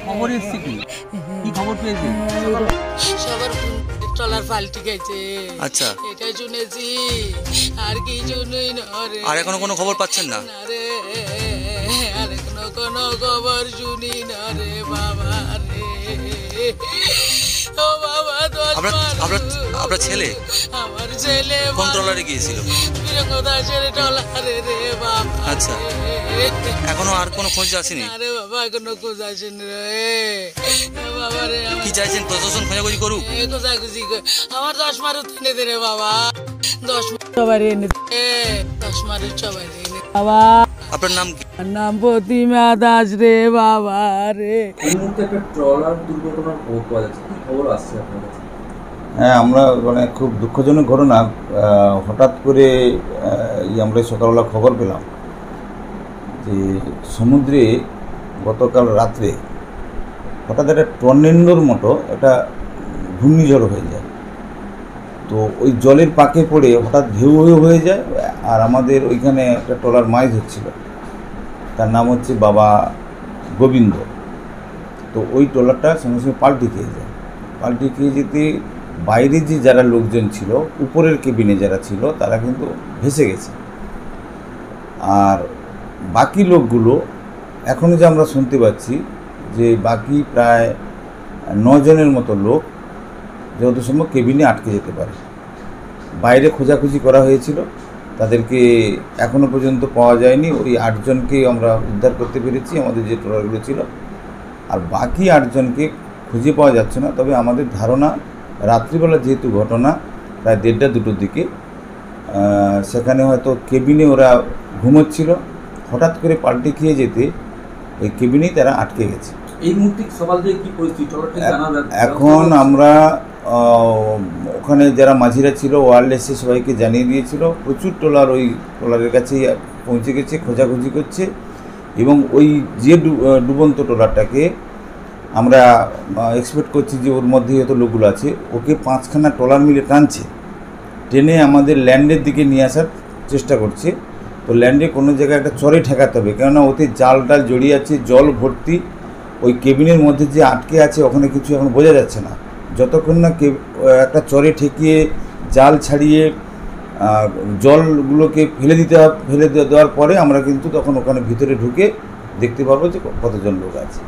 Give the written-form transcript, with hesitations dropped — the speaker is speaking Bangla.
খবর এসছে কি খবর পেয়েছি? সবার ট্রলার পাল্টি গেছে। আচ্ছা, এটাই শুনেছি, আর কি শুনুই না রে। আর এখনো কোনো খবর পাচ্ছেন না? রে আর এখনো কোনো খবর শুনি না রে বাবা রে। ও বাবা, আপনার ছেলে? আমার ছেলে কোন ট্রলারে গিয়েছিল? ট্রলারে রে বাবা। আচ্ছা, এখনো আর কোনো খোঁজ আসেনি? আরে বাবা, এখনো খোঁজ আসেনি রে বাবা রে। কি চাইছেন প্রশাসন খোঁজাখুঁজি করুক? খোঁজাখুঁজি আমার 10 মারুত এনে দে রে বাবা। 10 সবাই এনে দে, 10 মারুত সবাই এনে বাবা। আপনার নাম কি? নাম প্রতিমা দাস রে বাবা রে। এই মুহূর্তে একটা ট্রলার দুর্ঘটনার খবর পাওয়া যাচ্ছে, কি খবর আসছে আপনার কাছে? হ্যাঁ, আমরা খুব দুঃখজনক ঘটনা। হঠাৎ করে আমরা সকালবেলা খবর পেলাম যে সমুদ্রে গতকাল রাত্রে হঠাৎ একটা টর্নেডোর মতো একটা ঘূর্ণিঝড় হয়ে যায়। তো ওই জলের পাকে পড়ে হঠাৎ ঢেউ হয়ে যায়। আর আমাদের ওইখানে একটা ট্রলার মাছ ধরছিল, তার নাম হচ্ছে বাবা গোবিন্দ। তো ওই ট্রলারটা সঙ্গে সঙ্গে পাল্টি খেয়ে যায়। পাল্টি খেয়ে যেতে বাইরে যে যারা লোকজন ছিল, উপরের কেবিনে যারা ছিল, তারা কিন্তু ভেসে গেছে। আর বাকি লোকগুলো এখনও যে আমরা শুনতে পাচ্ছি যে বাকি প্রায় 9 জনের মতো লোক যত সম্ভব কেবিনে আটকে যেতে পারে। বাইরে খোঁজাখুঁজি করা হয়েছিল, তাদেরকে এখনও পর্যন্ত পাওয়া যায়নি। ওই 8 জনকে আমরা উদ্ধার করতে পেরেছি আমাদের যে ট্রলারগুলো ছিল। আর বাকি 8 জনকে খুঁজে পাওয়া যাচ্ছে না। তবে আমাদের ধারণা, রাত্রিবেলা যেহেতু ঘটনা প্রায় 1:30-2টোর দিকে, সেখানে হয়তো কেবিনে ওরা ঘুমোচ্ছিল, হঠাৎ করে পাল্টে খেয়ে যেতে ওই কেবিনেই তারা আটকে গেছে। এই মুহূর্তে সকাল থেকে কি পরিস্থিতি? এখন আমরা ওখানে যারা মাঝিরা ছিল, ওয়্যারলেসে সবাইকে জানিয়ে দিয়েছিল। প্রচুর ট্রলার ওই ট্রলারের কাছেই পৌঁছে গেছে, খোঁজাখুঁজি করছে। এবং ওই যে ডুবন্ত ট্রলারটাকে আমরা এক্সপেক্ট করছি যে ওর মধ্যেই হয়তো লোকগুলো আছে, ওকে 5খানা ট্রলার মিলে টানছে, টেনে আমাদের ল্যান্ডের দিকে নিয়ে আসার চেষ্টা করছে। তো ল্যান্ডে কোনো জায়গায় একটা চরে ঠেকাতে হবে, কেননা ওতে জাল টাল জড়িয়ে আছে, জল ভর্তি। ওই কেবিনের মধ্যে যে আটকে আছে ওখানে কিছু এখন বোঝা যাচ্ছে না। যতক্ষণ না একটা চরে ঠেকিয়ে জাল ছাড়িয়ে জলগুলোকে ফেলে দেওয়ার পরে আমরা কিন্তু তখন ওখানে ভিতরে ঢুকে দেখতে পারবো যে কতজন লোক আছে।